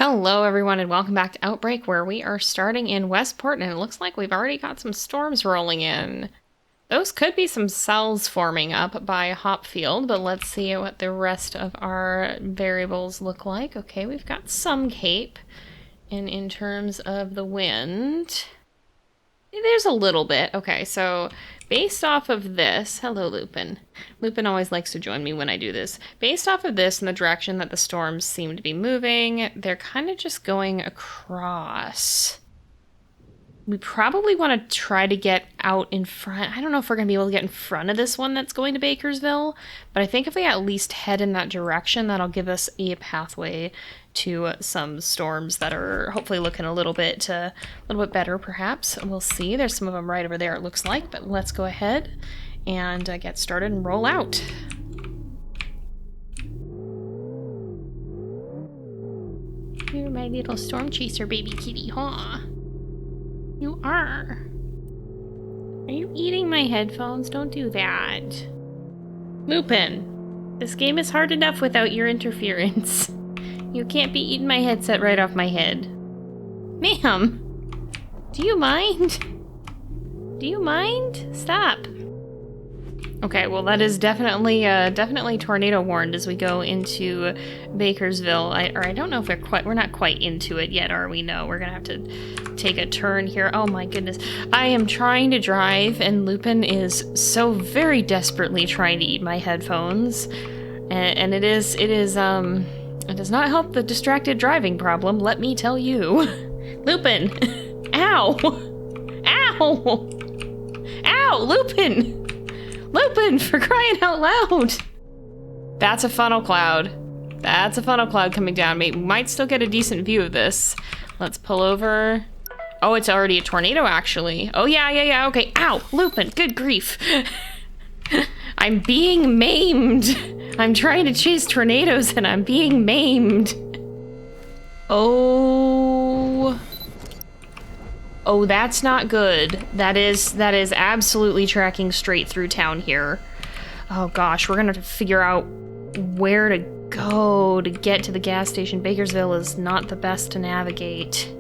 Hello everyone and welcome back to Outbreak, where we are starting in Westport and it looks like we've already got some storms rolling in. Those could be some cells forming up by Hopfield, but let's see what the rest of our variables look like. Okay, we've got some cape, and in terms of the wind, there's a little bit. Okay, so based off of this, hello Lupin. Lupin always likes to join me when I do this. Based off of this and the direction that the storms seem to be moving, they're kind of just going across. We probably want to try to get out in front. I don't know if we're going to be able to get in front of this one that's going to Bakersville, but I think if we at least head in that direction, that'll give us a pathway to some storms that are hopefully looking a little bit better, perhaps. We'll see. There's some of them right over there, it looks like, but let's go ahead and get started and roll out. You're my little storm chaser, baby kitty, huh? You are. Are you eating my headphones? Don't do that. Lupin, this game is hard enough without your interference. You can't be eating my headset right off my head. Ma'am, do you mind? Do you mind? Stop. Okay, well that is definitely tornado warned as we go into Bakersville. I don't know if we're not quite into it yet, are we? No, we're gonna have to take a turn here. Oh my goodness. I am trying to drive and Lupin is so very desperately trying to eat my headphones. And it does not help the distracted driving problem, let me tell you. Lupin! Ow! Ow! Ow! Lupin! Lupin, for crying out loud! That's a funnel cloud. That's a funnel cloud coming down. We might still get a decent view of this. Let's pull over. Oh, it's already a tornado, actually. Oh, yeah, okay. Ow! Lupin, good grief. I'm being maimed. I'm trying to chase tornadoes and I'm being maimed. Oh, that's not good. That is absolutely tracking straight through town here. Oh gosh, we're gonna have to figure out where to go to get to the gas station. Bakersville is not the best to navigate.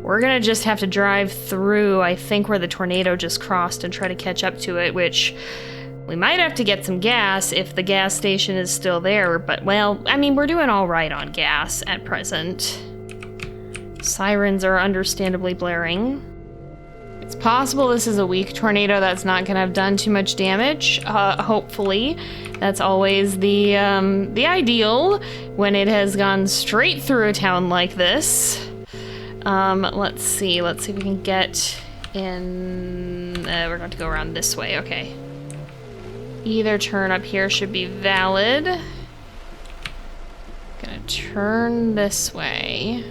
We're gonna just have to drive through, I think, where the tornado just crossed and try to catch up to it, which we might have to get some gas if the gas station is still there, but well, I mean, we're doing all right on gas at present. Sirens are understandably blaring. It's possible this is a weak tornado that's not gonna have done too much damage, hopefully. That's always the ideal when it has gone straight through a town like this. Let's see if we can get in, we're gonna have to go around this way, okay. Either turn up here should be valid. Gonna turn this way.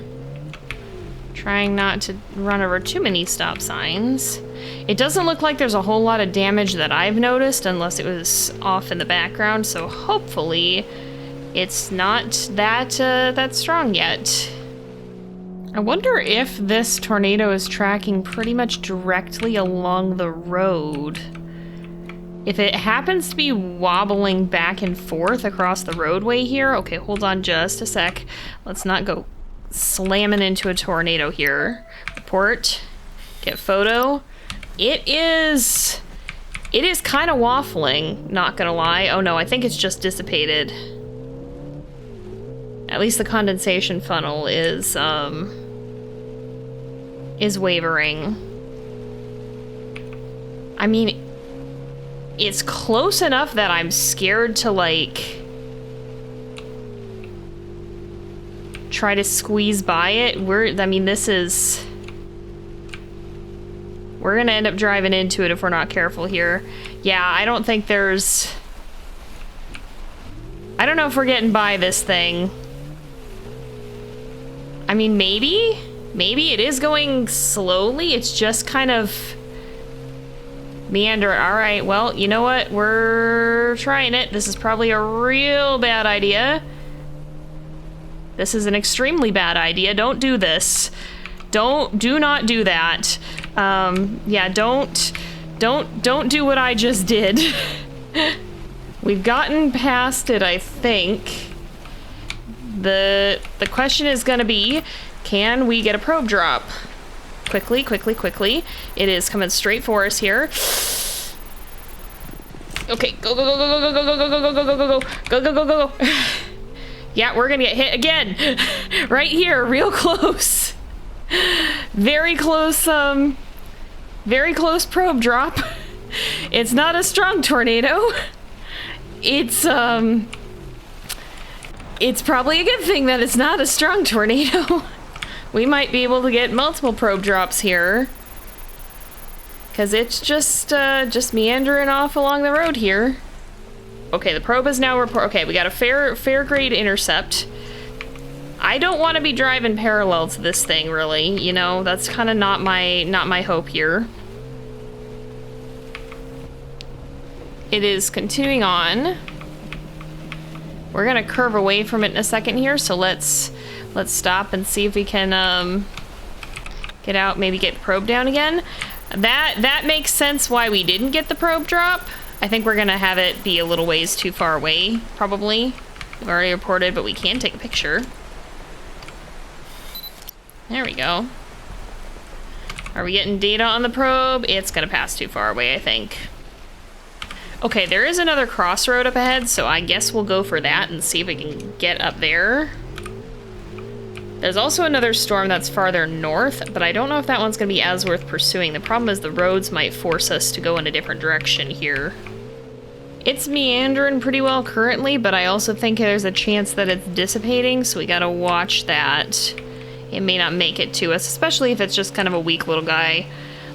Trying not to run over too many stop signs. It doesn't look like there's a whole lot of damage that I've noticed unless it was off in the background, so hopefully it's not that strong yet. I wonder if this tornado is tracking pretty much directly along the road. If it happens to be wobbling back and forth across the roadway here, okay, hold on just a sec. Let's not go slamming into a tornado here. Report, get photo. It is kind of waffling, not gonna lie. Oh no, I think it's just dissipated. At least the condensation funnel is wavering. I mean, it's close enough that I'm scared to, like, try to squeeze by it. We're gonna end up driving into it if we're not careful here. Yeah, I don't think there's... I don't know if we're getting by this thing. I mean, maybe it is going slowly. It's just kind of meander. All right, well, you know what? We're trying it. This is probably a real bad idea. This is an extremely bad idea. Don't do this. Do not do that. Yeah, don't do what I just did. We've gotten past it, I think. The question is gonna be, can we get a probe drop? Quickly, quickly, quickly. It is coming straight for us here. Okay, go, go, go, go, go, go, go, go, go, go, go, go, go, go, go, go, go. Yeah, we're gonna get hit again. Right here, real close. Very close probe drop. It's not a strong tornado. It's probably a good thing that it's not a strong tornado. We might be able to get multiple probe drops here. Because it's just meandering off along the road here. Okay, the probe is now okay, we got a fair grade intercept. I don't want to be driving parallel to this thing, really. You know, that's kind of not my hope here. It is continuing on. We're gonna curve away from it in a second here, so let's stop and see if we can get out, maybe get the probe down again. That makes sense why we didn't get the probe drop. I think we're gonna have it be a little ways too far away, probably. We've already reported, but we can take a picture. There we go. Are we getting data on the probe? It's gonna pass too far away, I think. Okay, there is another crossroad up ahead, so I guess we'll go for that and see if we can get up there. There's also another storm that's farther north, but I don't know if that one's gonna be as worth pursuing. The problem is the roads might force us to go in a different direction here. It's meandering pretty well currently, but I also think there's a chance that it's dissipating, so we gotta watch that. It may not make it to us, especially if it's just kind of a weak little guy.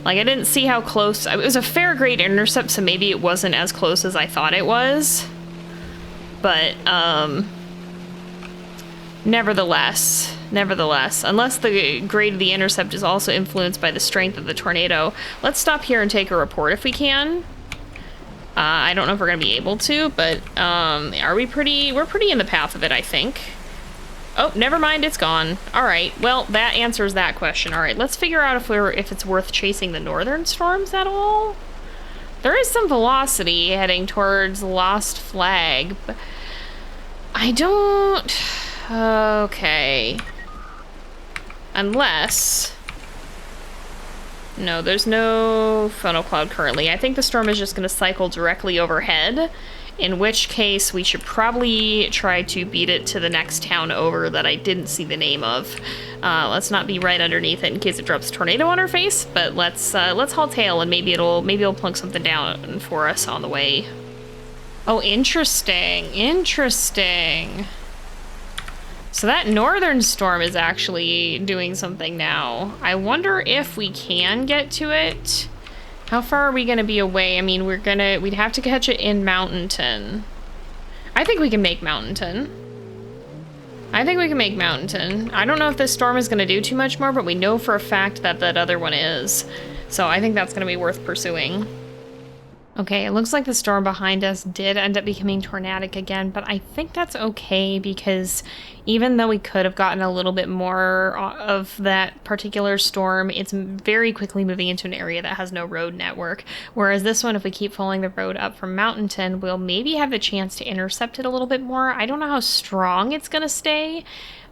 Like, I didn't see how close... It was a fair grade intercept, so maybe it wasn't as close as I thought it was. But, nevertheless, unless the grade of the intercept is also influenced by the strength of the tornado, let's stop here and take a report if we can. I don't know if we're going to be able to, but, we're pretty in the path of it, I think. Oh, never mind, it's gone. Alright, well, that answers that question. Alright, let's figure out if it's worth chasing the northern storms at all. There is some velocity heading towards Lost Flag, but I don't... Okay. Unless... No, there's no funnel cloud currently. I think the storm is just going to cycle directly overhead, in which case we should probably try to beat it to the next town over that I didn't see the name of. Let's not be right underneath it in case it drops a tornado on our face, but let's haul tail and maybe it'll plunk something down for us on the way. Oh, interesting. So that northern storm is actually doing something now. I wonder if we can get to it. How far are we gonna be away? I mean, we'd have to catch it in Mountainton. I think we can make Mountainton. I don't know if this storm is gonna do too much more, but we know for a fact that that other one is. So I think that's gonna be worth pursuing. Okay, it looks like the storm behind us did end up becoming tornadic again, but I think that's okay because even though we could have gotten a little bit more of that particular storm, it's very quickly moving into an area that has no road network. Whereas this one, if we keep following the road up from Mountainton, we'll maybe have the chance to intercept it a little bit more. I don't know how strong it's going to stay,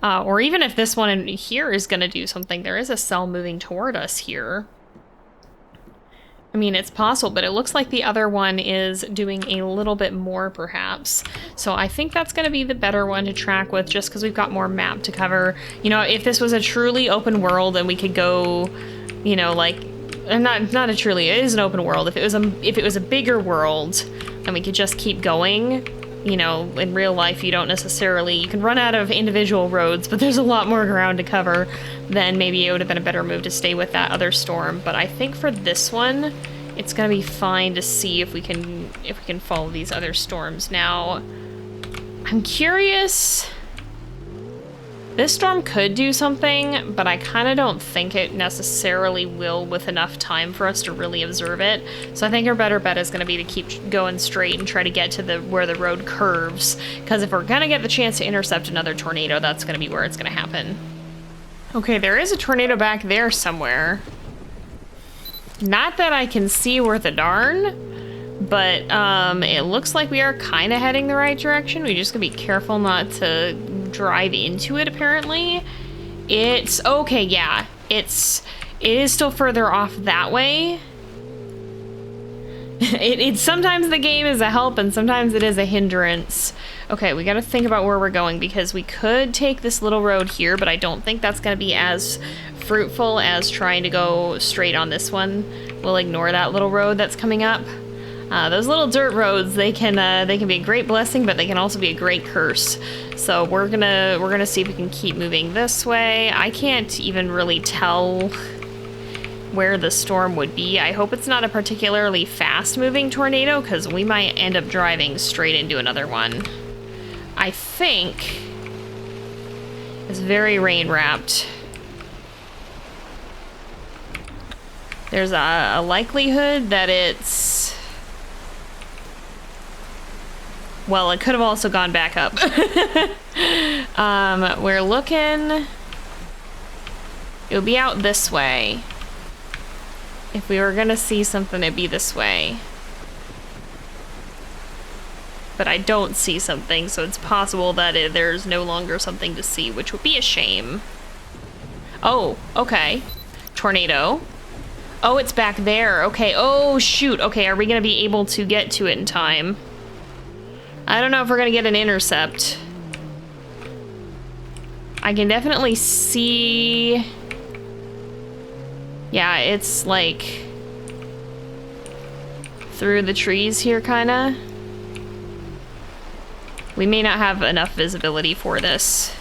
or even if this one in here is going to do something. There is a cell moving toward us here. I mean, it's possible, but it looks like the other one is doing a little bit more, perhaps. So I think that's going to be the better one to track with, just because we've got more map to cover. You know, if this was a truly open world and we could go, you know, like, not a truly, it is an open world. If it was a bigger world and we could just keep going, you know, in real life you don't necessarily, you can run out of individual roads, but there's a lot more ground to cover, then maybe it would have been a better move to stay with that other storm. But I think for this one, it's gonna be fine to see if we can follow these other storms. Now, I'm curious. This storm could do something, but I kind of don't think it necessarily will with enough time for us to really observe it. So I think our better bet is going to be to keep going straight and try to get to where the road curves. Because if we're going to get the chance to intercept another tornado, that's going to be where it's going to happen. Okay, there is a tornado back there somewhere. Not that I can see worth a darn, but it looks like we are kind of heading the right direction. We just gotta be careful not to drive into it, apparently. It's, okay, yeah. It is still further off that way. It's sometimes the game is a help and sometimes it is a hindrance. Okay, we gotta think about where we're going because we could take this little road here, but I don't think that's gonna be as fruitful as trying to go straight on this one. We'll ignore that little road that's coming up. Those little dirt roads, they can be a great blessing, but they can also be a great curse. So we're gonna see if we can keep moving this way. I can't even really tell where the storm would be. I hope it's not a particularly fast-moving tornado, because we might end up driving straight into another one. I think it's very rain-wrapped. There's a likelihood that it's... Well, it could have also gone back up. We're looking... It would be out this way. If we were gonna see something, it'd be this way. But I don't see something, so it's possible that there's no longer something to see, which would be a shame. Oh, okay. Tornado. Oh, it's back there. Okay, oh shoot. Okay, are we gonna be able to get to it in time? I don't know if we're gonna get an intercept. I can definitely see... Yeah, it's like through the trees here, kinda. We may not have enough visibility for this.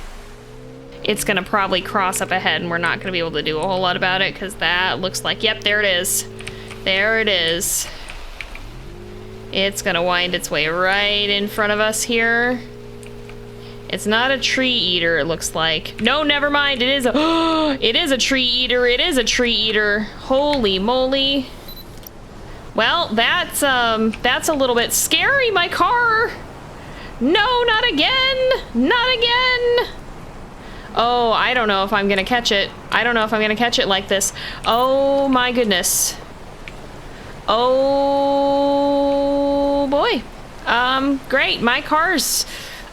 It's gonna probably cross up ahead and we're not gonna be able to do a whole lot about it because that looks like, yep, there it is. There it is. It's gonna wind its way right in front of us here. It's not a tree eater, it looks like. No, never mind, it is a... it is a tree eater, it is a tree eater. Holy moly. Well, that's a little bit scary, my car. No, not again, not again. Oh, I don't know if I'm gonna catch it. I don't know if I'm gonna catch it like this. Oh my goodness. Oh boy. Great, my car's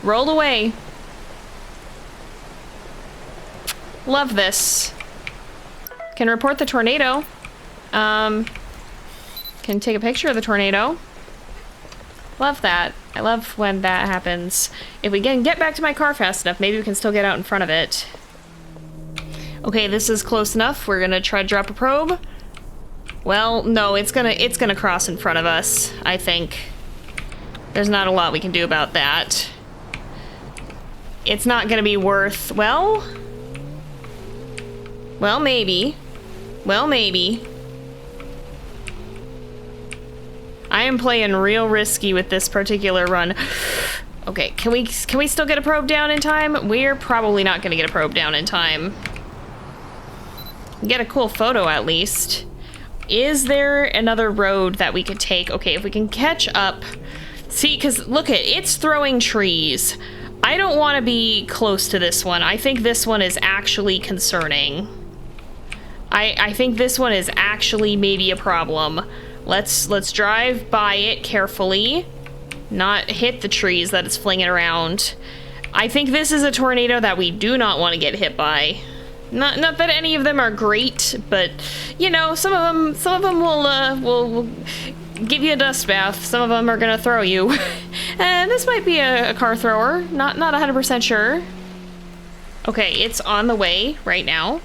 rolled away. Love this. Can report the tornado. Can take a picture of the tornado. Love that. I love when that happens. If we can get back to my car fast enough, maybe we can still get out in front of it. Okay, this is close enough. We're gonna try to drop a probe. Well, no, it's gonna cross in front of us, I think. There's not a lot we can do about that. It's not gonna be worth, well, maybe. Well, maybe. I am playing real risky with this particular run. Okay, can we still get a probe down in time? We're probably not gonna get a probe down in time. Get a cool photo at least. Is there another road that we could take? Okay, if we can catch up. See, because look it's throwing trees. I don't want to be close to this one. I think this one is actually concerning. I think this one is actually maybe a problem. Let's drive by it carefully, not hit the trees that it's flinging around. I think this is a tornado that we do not want to get hit by. Not that any of them are great, but you know, some of them will give you a dust bath. Some of them are gonna throw you. And this might be a car thrower. Not 100% sure. Okay, it's on the way right now.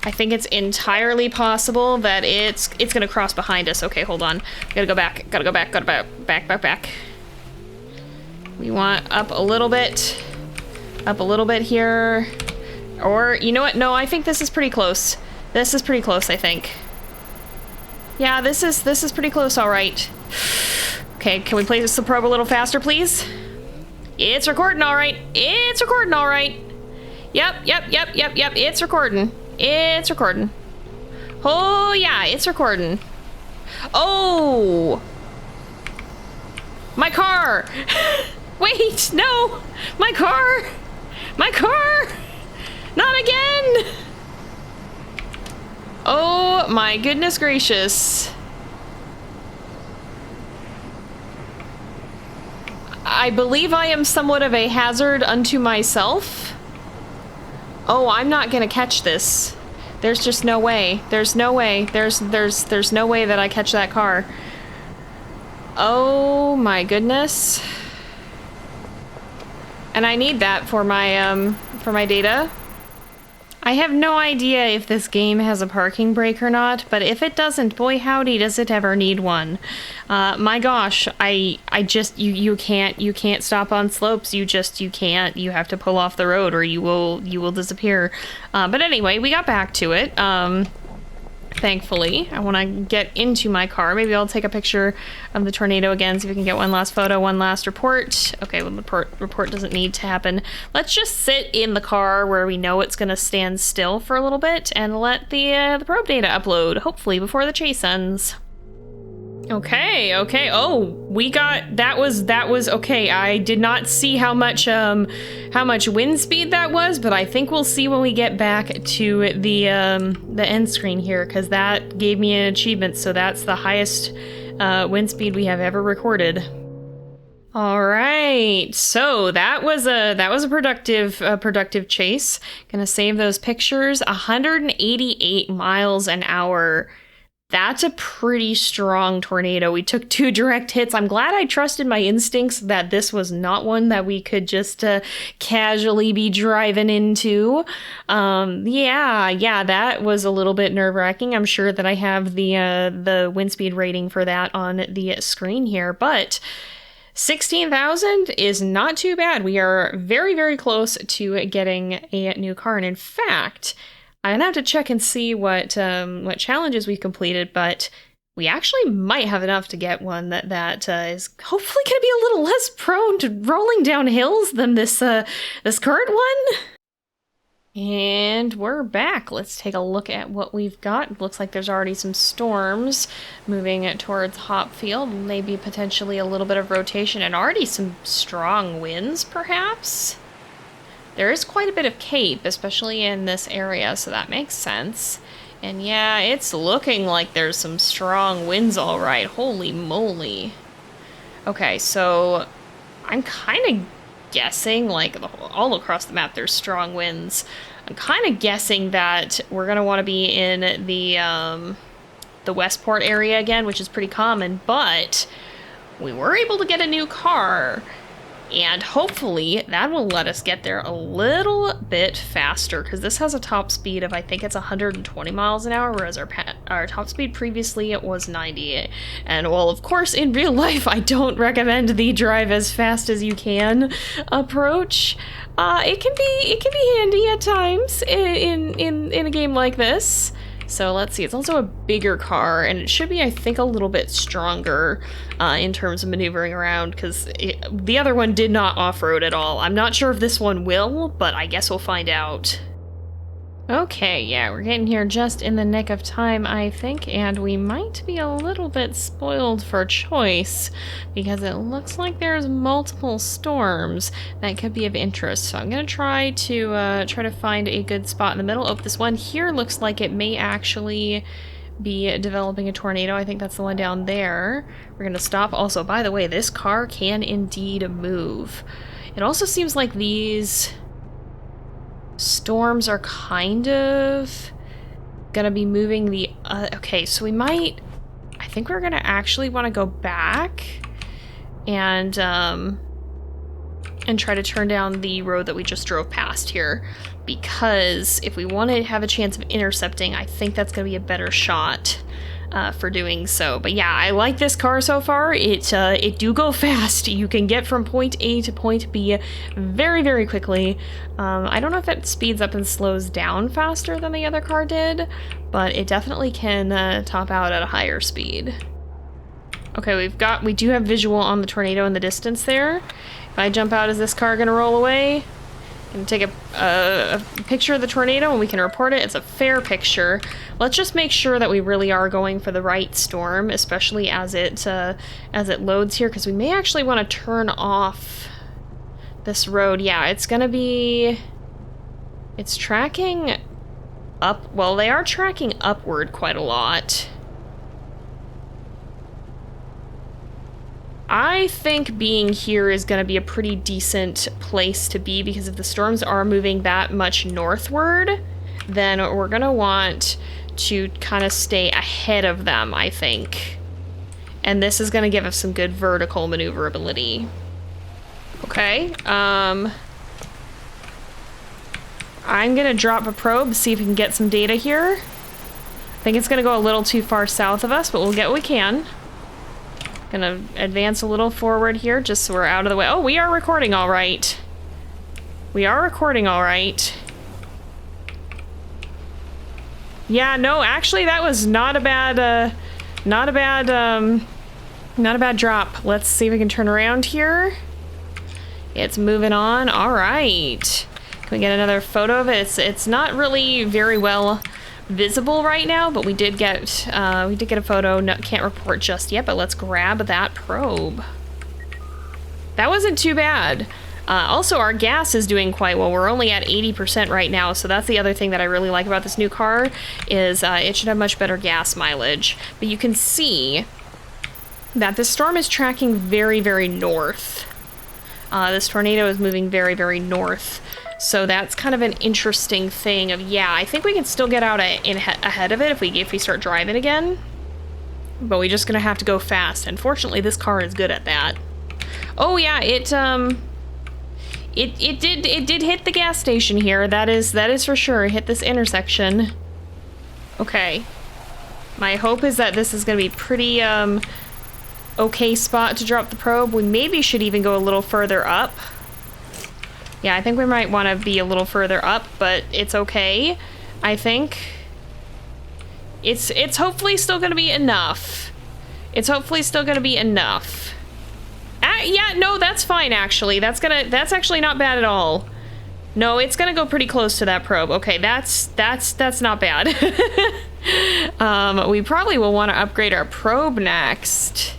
I think it's entirely possible that it's gonna cross behind us. Okay, hold on. Gotta go back. Back. We want up a little bit. Up a little bit here. Or, you know what? No, I think this is pretty close. This is pretty close, I think. Yeah, this is pretty close, all right. Okay, can we place the probe a little faster, please? It's recording, all right. It's recording, all right. Yep. It's recording. It's recording. Oh, yeah, it's recording. Oh! My car! Wait, no! My car! My car! Not again! Oh my goodness gracious. I believe I am somewhat of a hazard unto myself. Oh, I'm not gonna catch this. There's just no way. There's no way. There's no way that I catch that car. Oh my goodness. And I need that for my data. I have no idea if this game has a parking brake or not, but if it doesn't, boy howdy does it ever need one. My gosh, I just, you can't stop on slopes. You can't. You have to pull off the road or you will disappear. But anyway, we got back to it. Thankfully, I want to get into my car. Maybe I'll take a picture of the tornado again, see if we can get one last photo, one last report. Okay, well, the report doesn't need to happen. Let's just sit in the car where we know it's going to stand still for a little bit and let the probe data upload, hopefully before the chase ends. Okay. Oh, we got, that was okay. I did not see how much wind speed that was, but I think we'll see when we get back to the end screen here, because that gave me an achievement. So that's the highest wind speed we have ever recorded. All right, so that was a productive chase. Gonna save those pictures. 188 miles an hour. That's a pretty strong tornado. We took 2 direct hits. I'm glad I trusted my instincts that this was not one that we could just casually be driving into. Yeah, that was a little bit nerve-wracking. I'm sure that I have the wind speed rating for that on the screen here, but 16,000 is not too bad. We are very, very close to getting a new car, and in fact, I'm gonna have to check and see what challenges we've completed, but we actually might have enough to get one that is hopefully gonna be a little less prone to rolling down hills than this current one. And we're back. Let's take a look at what we've got. Looks like there's already some storms moving towards Hopfield, maybe potentially a little bit of rotation, and already some strong winds, perhaps? There is quite a bit of cape, especially in this area, so that makes sense. And yeah, it's looking like there's some strong winds all right. Holy moly. Okay, so I'm kind of guessing, like, all across the map there's strong winds. I'm kind of guessing that we're going to want to be in the Westport area again, which is pretty common, but we were able to get a new car. And hopefully that will let us get there a little bit faster, because this has a top speed of, I think it's 120 miles an hour, whereas our top speed previously was 90. And well, of course, in real life, I don't recommend the drive as fast as you can approach. It can be handy at times in a game like this. So let's see, it's also a bigger car, and it should be, I think, a little bit stronger in terms of maneuvering around, because the other one did not off-road at all. I'm not sure if this one will, but I guess we'll find out. Okay, yeah, we're getting here just in the nick of time, I think, and we might be a little bit spoiled for choice, because it looks like there's multiple storms that could be of interest. So I'm gonna try to find a good spot in the middle. Oh, this one here looks like it may actually be developing a tornado. I think that's the one down there. We're gonna stop. Also, by the way, this car can indeed move. It also seems like these storms are kind of gonna be moving the okay, so we might, I think we're gonna actually want to go back and try to turn down the road that we just drove past here, because if we want to have a chance of intercepting, I think that's gonna be a better shot for doing so. But yeah, I like this car so far. It do go fast. You can get from point A to point B very, very quickly. I don't know if it speeds up and slows down faster than the other car did, but it definitely can top out at a higher speed. Okay, we do have visual on the tornado in the distance there. If I jump out, is this car gonna roll away? And take a picture of the tornado and we can report it. It's a fair picture. Let's just make sure that we really are going for the right storm, especially as it loads here, because we may actually want to turn off this road. Yeah, it's gonna be, it's tracking up, well, they are tracking upward quite a lot. I think being here is going to be a pretty decent place to be, because if the storms are moving that much northward, then we're going to want to kind of stay ahead of them, I think. And this is going to give us some good vertical maneuverability. Okay, I'm going to drop a probe, see if we can get some data here. I think it's going to go a little too far south of us, but we'll get what we can. Gonna advance a little forward here, just so we're out of the way. Oh, we are recording all right. We are recording all right. Yeah, no, actually that was not a bad drop. Let's see if we can turn around here. It's moving on. All right. Can we get another photo of it? It's not really very well visible right now, but we did get a photo. No, can't report just yet, but let's grab that probe. That wasn't too bad. Also, our gas is doing quite well. We're only at 80% right now, so that's the other thing that I really like about this new car, is it should have much better gas mileage. But you can see that this storm is tracking very, very north. This tornado is moving very, very north. So that's kind of an interesting thing of, yeah, I think we can still get out ahead of it if we start driving again. But we're just gonna have to go fast. And fortunately, this car is good at that. Oh yeah, it did hit the gas station here. That is for sure. It hit this intersection. Okay. My hope is that this is gonna be pretty okay spot to drop the probe. We maybe should even go a little further up. Yeah, I think we might want to be a little further up, but it's okay. I think it's hopefully still going to be enough. It's hopefully still going to be enough. Yeah, no, that's fine actually. That's actually not bad at all. No, it's going to go pretty close to that probe. Okay, that's not bad. We probably will want to upgrade our probe next,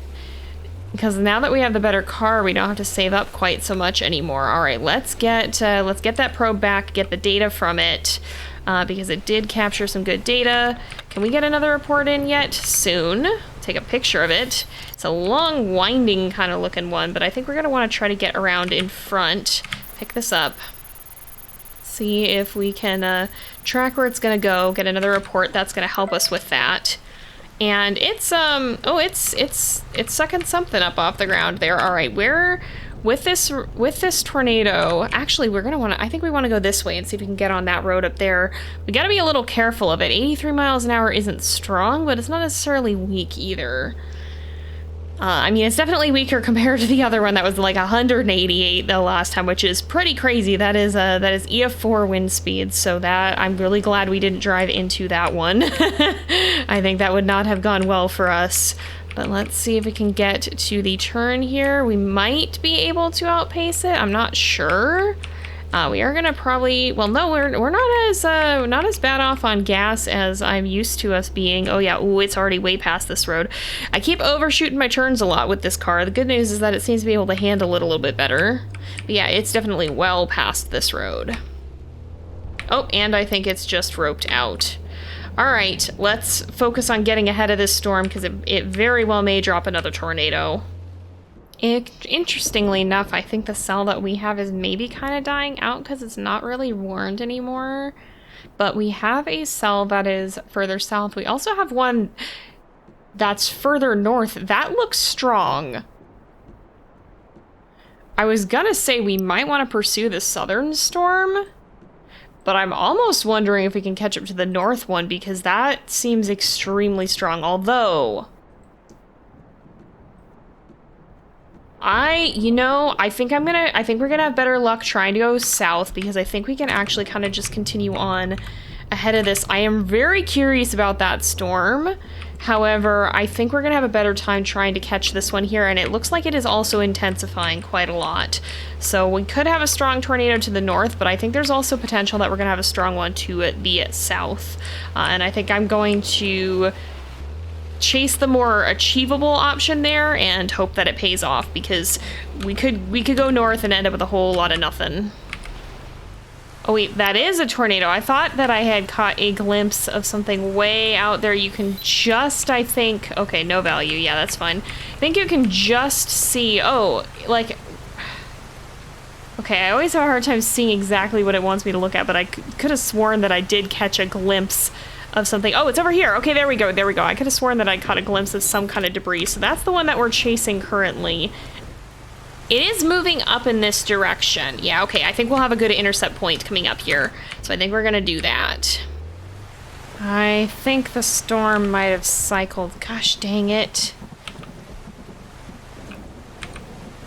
because now that we have the better car, we don't have to save up quite so much anymore. All right, let's get that probe back, get the data from it, because it did capture some good data. Can we get another report in yet? Soon. Take a picture of it. It's a long, winding kind of looking one, but I think we're gonna want to try to get around in front, pick this up, see if we can track where it's gonna go, get another report that's gonna help us with that. And it's it's sucking something up off the ground there. All right, we're with this tornado. Actually, I think we want to go this way and see if we can get on that road up there. We got to be a little careful of it. 83 miles an hour isn't strong, but it's not necessarily weak either. I mean, it's definitely weaker compared to the other one that was like 188 the last time, which is pretty crazy. That is EF4 wind speed, so that I'm really glad we didn't drive into that one. I think that would not have gone well for us. But let's see if we can get to the turn here. We might be able to outpace it. I'm not sure. We are gonna probably, well, no, we're not as bad off on gas as I'm used to us being. Oh yeah, ooh, it's already way past this road. I keep overshooting my turns a lot with this car. The good news is that it seems to be able to handle it a little bit better. But yeah, it's definitely well past this road. Oh, and I think it's just roped out. All right, let's focus on getting ahead of this storm, because it very well may drop another tornado. Interestingly enough, I think the cell that we have is maybe kind of dying out because it's not really warned anymore. But we have a cell that is further south. We also have one that's further north. That looks strong. I was gonna say we might want to pursue the southern storm, but I'm almost wondering if we can catch up to the north one, because that seems extremely strong. Although I think we're gonna have better luck trying to go south, because I think we can actually kind of just continue on ahead of this. I am very curious about that storm. However, I think we're gonna have a better time trying to catch this one here, and it looks like it is also intensifying quite a lot. So we could have a strong tornado to the north, but I think there's also potential that we're gonna have a strong one to the south. And I think I'm going to chase the more achievable option there and hope that it pays off, because we could go north and end up with a whole lot of nothing. Oh wait, that is a tornado. I thought that I had caught a glimpse of something way out there. You can just, I think, okay, no value. Yeah, that's fine. I think you can just see, oh, like, okay, I always have a hard time seeing exactly what it wants me to look at, but I could have sworn that I did catch a glimpse of something. Oh, it's over here. Okay, there we go, there we go. I could have sworn that I caught a glimpse of some kind of debris. So that's the one that we're chasing currently. It is moving up in this direction. Yeah, okay, I think we'll have a good intercept point coming up here. So I think we're gonna do that. I think the storm might have cycled. Gosh dang it.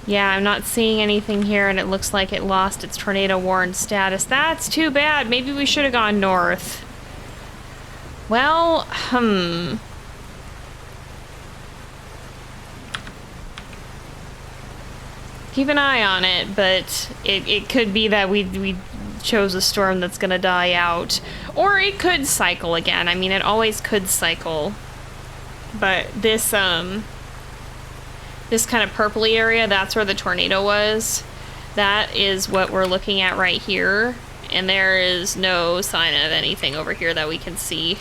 Yeah, I'm not seeing anything here, and it looks like it lost its tornado warned status. That's too bad. Maybe we should have gone north. Well, keep an eye on it, but it could be that we chose a storm that's gonna die out. Or it could cycle again. I mean, it always could cycle. But this kind of purpley area, that's where the tornado was. That is what we're looking at right here. And there is no sign of anything over here that we can see.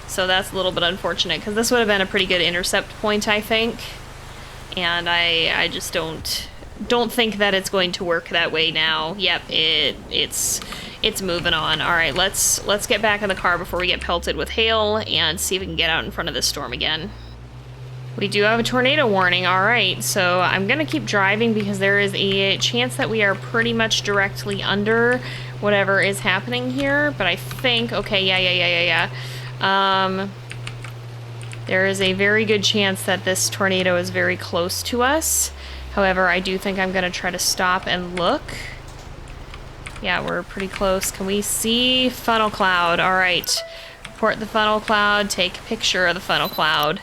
So that's a little bit unfortunate, because this would have been a pretty good intercept point, I think. And I just don't think that it's going to work that way now. Yep, it's moving on. All right, let's get back in the car before we get pelted with hail and see if we can get out in front of this storm again. We do have a tornado warning. All right, so I'm gonna keep driving because there is a chance that we are pretty much directly under whatever is happening here. But I think, okay, yeah. There is a very good chance that this tornado is very close to us. However, I do think I'm gonna try to stop and look. Yeah, we're pretty close. Can we see funnel cloud? All right, report the funnel cloud, take a picture of the funnel cloud.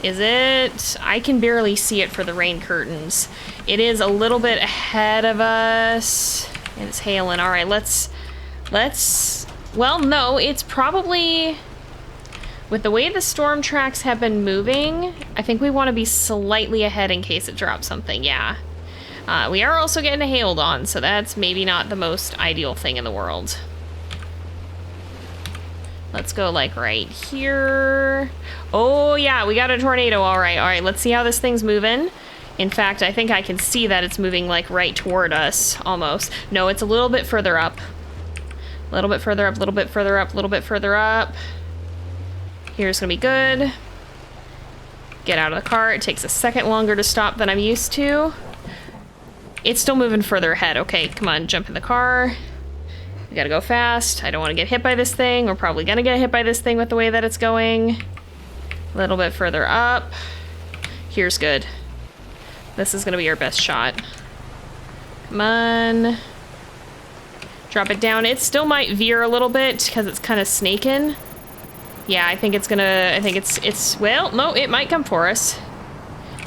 Is it? I can barely see it for the rain curtains. It is a little bit ahead of us. And it's hailing. All right, let's, well, no, it's probably, with the way the storm tracks have been moving, I think we want to be slightly ahead in case it drops something, yeah. We are also getting hailed on, so that's maybe not the most ideal thing in the world. Let's go, like, right here. Oh, yeah, we got a tornado, all right, let's see how this thing's moving. In fact, I think I can see that it's moving, like, right toward us, almost. No, it's a little bit further up. A little bit further up, a little bit further up, a little bit further up. Here's gonna be good. Get out of the car. It takes a second longer to stop than I'm used to. It's still moving further ahead. Okay, come on, jump in the car. We gotta go fast. I don't want to get hit by this thing. We're probably gonna get hit by this thing with the way that it's going. A little bit further up. Here's good. This is gonna be our best shot. Come on. Drop it down. It still might veer a little bit because it's kind of snaking. Yeah, I think it's gonna, I think it's, well, no, it might come for us.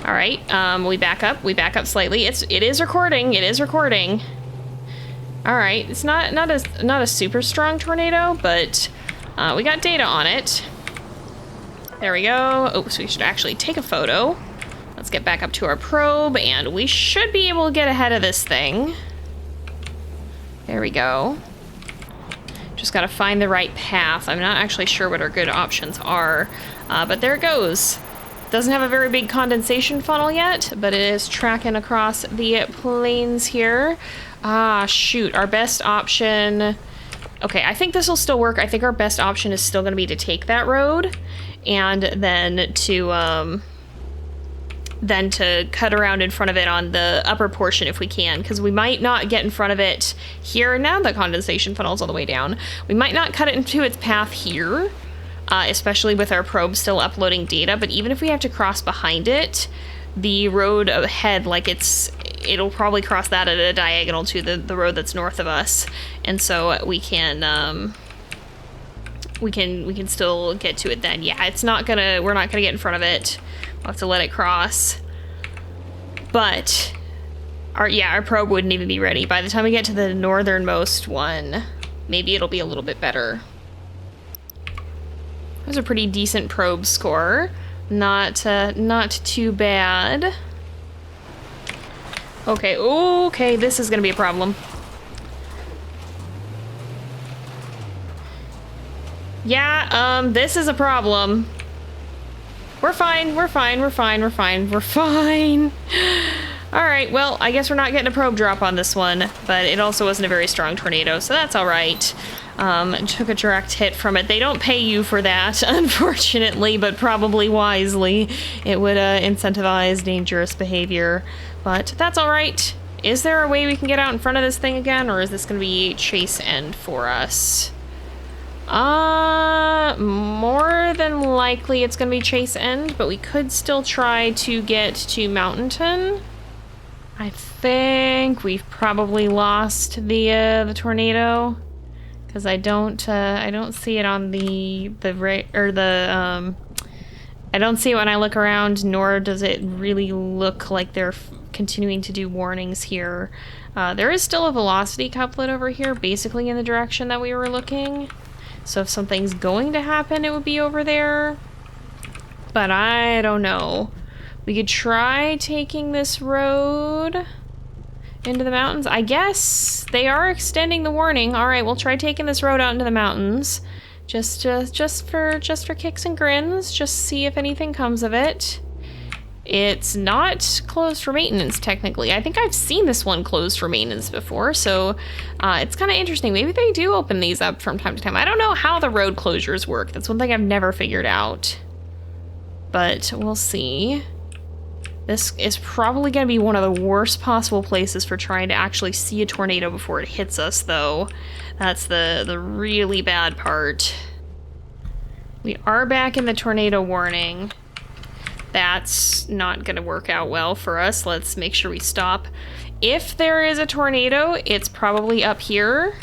All right, we back up slightly. It is recording. All right, it's not a super strong tornado, but we got data on it. There we go. Oh, so we should actually take a photo. Let's get back up to our probe, and we should be able to get ahead of this thing. There we go. Just gotta find the right path. I'm not actually sure what our good options are, but there it goes. Doesn't have a very big condensation funnel yet, but it is tracking across the plains here. Ah, shoot, our best option. Okay, I think this will still work. I think our best option is still gonna be to take that road and then to cut around in front of it on the upper portion if we can, because we might not get in front of it here. Now the condensation funnel's all the way down. We might not cut it into its path here, especially with our probe still uploading data, but even if we have to cross behind it, the road ahead, like it'll probably cross that at a diagonal to the road that's north of us, and so we can still get to it then. Yeah, we're not gonna get in front of it. We'll have to let it cross. But our probe wouldn't even be ready. By the time we get to the northernmost one, maybe it'll be a little bit better. That was a pretty decent probe score. Not too bad. Okay, this is gonna be a problem. Yeah, this is a problem. We're fine, we're fine, we're fine, we're fine, we're fine. Alright, well, I guess we're not getting a probe drop on this one, but it also wasn't a very strong tornado, so that's alright. Took a direct hit from it. They don't pay you for that, unfortunately, but probably wisely. It would incentivize dangerous behavior, but that's alright. Is there a way we can get out in front of this thing again, or is this going to be chase end for us? More than likely it's going to be chase end, but we could still try to get to Mountainton. I think we've probably lost the tornado, because I don't see it on I don't see it when I look around, nor does it really look like they're continuing to do warnings here. There is still a velocity couplet over here, basically in the direction that we were looking. So if something's going to happen, it would be over there. But I don't know. We could try taking this road into the mountains. I guess they are extending the warning. All right, we'll try taking this road out into the mountains. Just for kicks and grins. Just see if anything comes of it. It's not closed for maintenance, technically. I think I've seen this one closed for maintenance before, so it's kind of interesting. Maybe they do open these up from time to time. I don't know how the road closures work. That's one thing I've never figured out. But we'll see. This is probably going to be one of the worst possible places for trying to actually see a tornado before it hits us, though. That's the really bad part. We are back in the tornado warning. That's not going to work out well for us. Let's make sure we stop. If there is a tornado, it's probably up here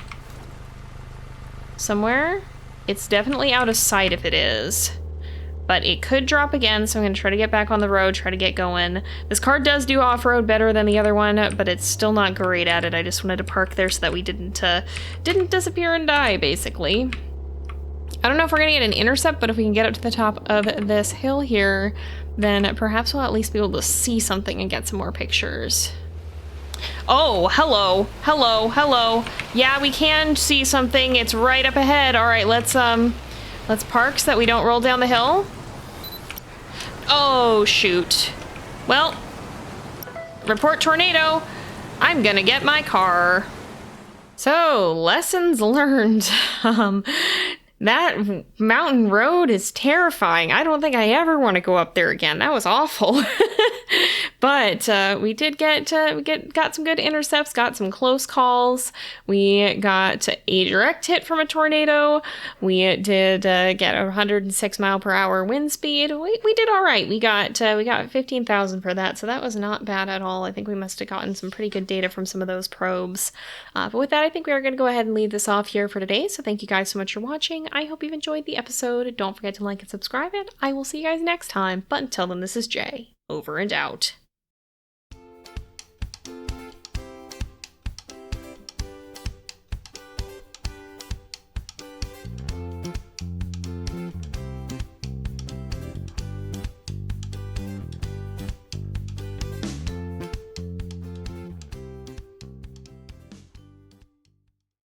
somewhere. It's definitely out of sight if it is. But it could drop again, so I'm going to try to get back on the road, try to get going. This car does do off-road better than the other one, but it's still not great at it. I just wanted to park there so that we didn't disappear and die, basically. I don't know if we're going to get an intercept, but if we can get up to the top of this hill here, then perhaps we'll at least be able to see something and get some more pictures. Oh, hello, hello, hello. Yeah, we can see something. It's right up ahead. All right, let's park so that we don't roll down the hill. Oh, shoot. Well, report tornado. I'm gonna get my car. So, lessons learned. That mountain road is terrifying. I don't think I ever want to go up there again. That was awful. But we did got some good intercepts, got some close calls. We got a direct hit from a tornado. We did get a 106 mile per hour wind speed. We did all right. We got 15,000 for that, so that was not bad at all. I think we must have gotten some pretty good data from some of those probes. But with that, I think we are going to go ahead and leave this off here for today. So thank you guys so much for watching. I hope you've enjoyed the episode. Don't forget to like and subscribe, and I will see you guys next time. But until then, this is Jay, over and out.